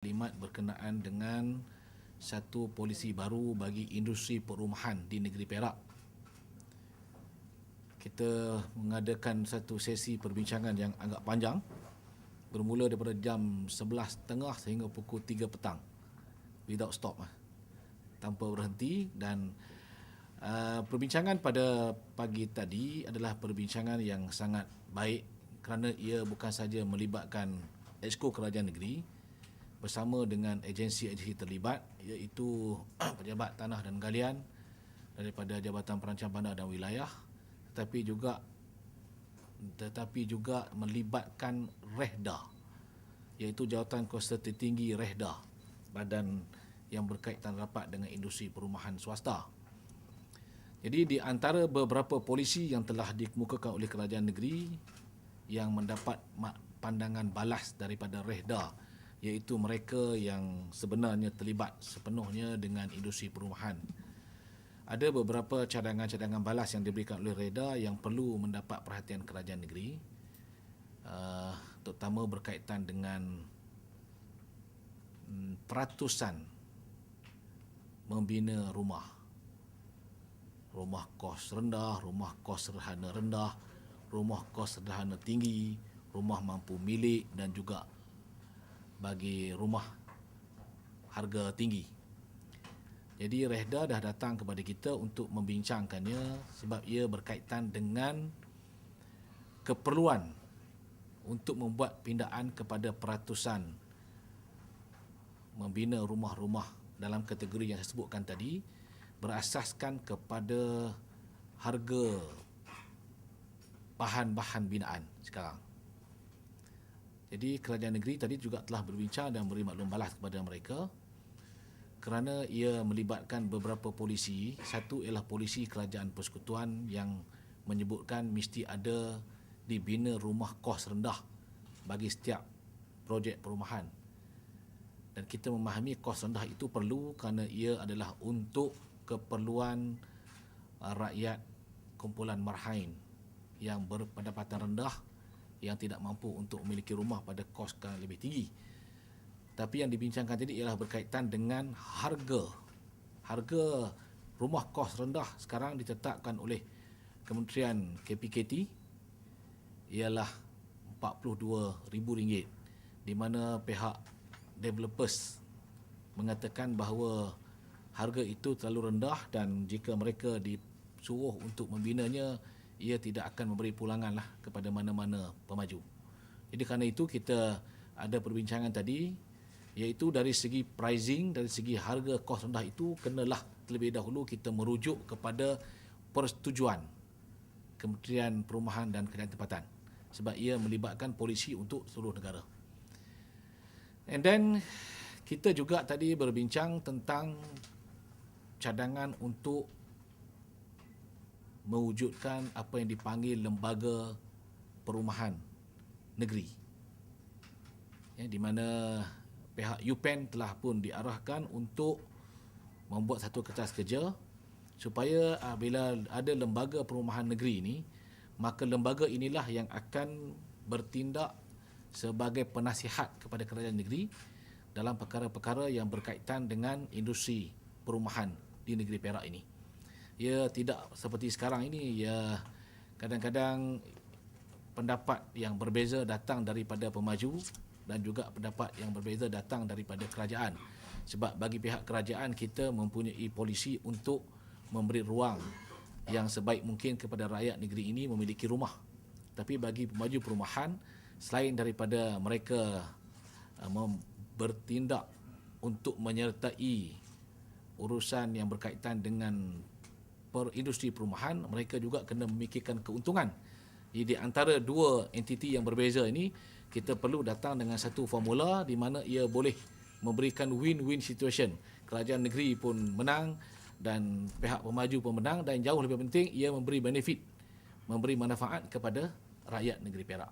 Taklimat berkenaan dengan satu polisi baru bagi industri perumahan di negeri Perak. Kita mengadakan satu sesi perbincangan yang agak panjang, bermula daripada jam 11.30 sehingga pukul 3 petang, without stop, tanpa berhenti. Dan perbincangan pada pagi tadi adalah perbincangan yang sangat baik kerana ia bukan sahaja melibatkan Exco Kerajaan Negeri bersama dengan agensi-agensi terlibat, iaitu Pejabat Tanah dan Galian daripada Jabatan Perancang Bandar dan Wilayah, tetapi juga melibatkan REHDA, iaitu Jawatan Kuasa Tertinggi REHDA, badan yang berkaitan rapat dengan industri perumahan swasta. Jadi di antara beberapa polisi yang telah dikemukakan oleh kerajaan negeri yang mendapat pandangan balas daripada REHDA, iaitu mereka yang sebenarnya terlibat sepenuhnya dengan industri perumahan. Ada beberapa cadangan-cadangan balas yang diberikan oleh REHDA yang perlu mendapat perhatian kerajaan negeri, terutama berkaitan dengan peratusan membina rumah kos rendah, rumah kos sederhana rendah, rumah kos sederhana tinggi, rumah mampu milik dan juga bagi rumah harga tinggi. Jadi REHDA dah datang kepada kita untuk membincangkannya sebab ia berkaitan dengan keperluan untuk membuat pindaan kepada peratusan membina rumah-rumah dalam kategori yang saya sebutkan tadi, berasaskan kepada harga bahan-bahan binaan sekarang. Jadi kerajaan negeri tadi juga telah berbincang dan beri maklum balas kepada mereka kerana ia melibatkan beberapa polisi. Satu ialah polisi kerajaan persekutuan yang menyebutkan mesti ada dibina rumah kos rendah bagi setiap projek perumahan. Dan kita memahami kos rendah itu perlu kerana ia adalah untuk keperluan rakyat kumpulan marhain yang berpendapatan rendah, yang tidak mampu untuk memiliki rumah pada kos yang lebih tinggi. Tapi yang dibincangkan tadi ialah berkaitan dengan harga rumah kos rendah sekarang ditetapkan oleh Kementerian KPKT ialah RM42,000, di mana pihak developers mengatakan bahawa harga itu terlalu rendah dan jika mereka disuruh untuk membinanya, ia tidak akan memberi pulangan kepada mana-mana pemaju. Jadi kerana itu kita ada perbincangan tadi, iaitu dari segi pricing, dari segi harga kos rendah itu kenalah terlebih dahulu kita merujuk kepada persetujuan Kementerian Perumahan dan Kerajaan Tempatan sebab ia melibatkan polisi untuk seluruh negara. And then kita juga tadi berbincang tentang cadangan untuk mewujudkan apa yang dipanggil lembaga perumahan negeri, di mana pihak UPEN telah pun diarahkan untuk membuat satu kertas kerja supaya bila ada lembaga perumahan negeri ini, maka lembaga inilah yang akan bertindak sebagai penasihat kepada kerajaan negeri dalam perkara-perkara yang berkaitan dengan industri perumahan di negeri Perak ini. Ia tidak seperti sekarang ini, ya kadang-kadang pendapat yang berbeza datang daripada pemaju dan juga pendapat yang berbeza datang daripada kerajaan. Sebab bagi pihak kerajaan kita mempunyai polisi untuk memberi ruang yang sebaik mungkin kepada rakyat negeri ini memiliki rumah. Tapi bagi pemaju perumahan, selain daripada mereka bertindak untuk menyertai urusan yang berkaitan dengan industri perumahan, mereka juga kena memikirkan keuntungan. Jadi di antara dua entiti yang berbeza ini, kita perlu datang dengan satu formula di mana ia boleh memberikan win-win situation. Kerajaan negeri pun menang dan pihak pemaju pun menang, dan jauh lebih penting ia memberi benefit, memberi manfaat kepada rakyat negeri Perak.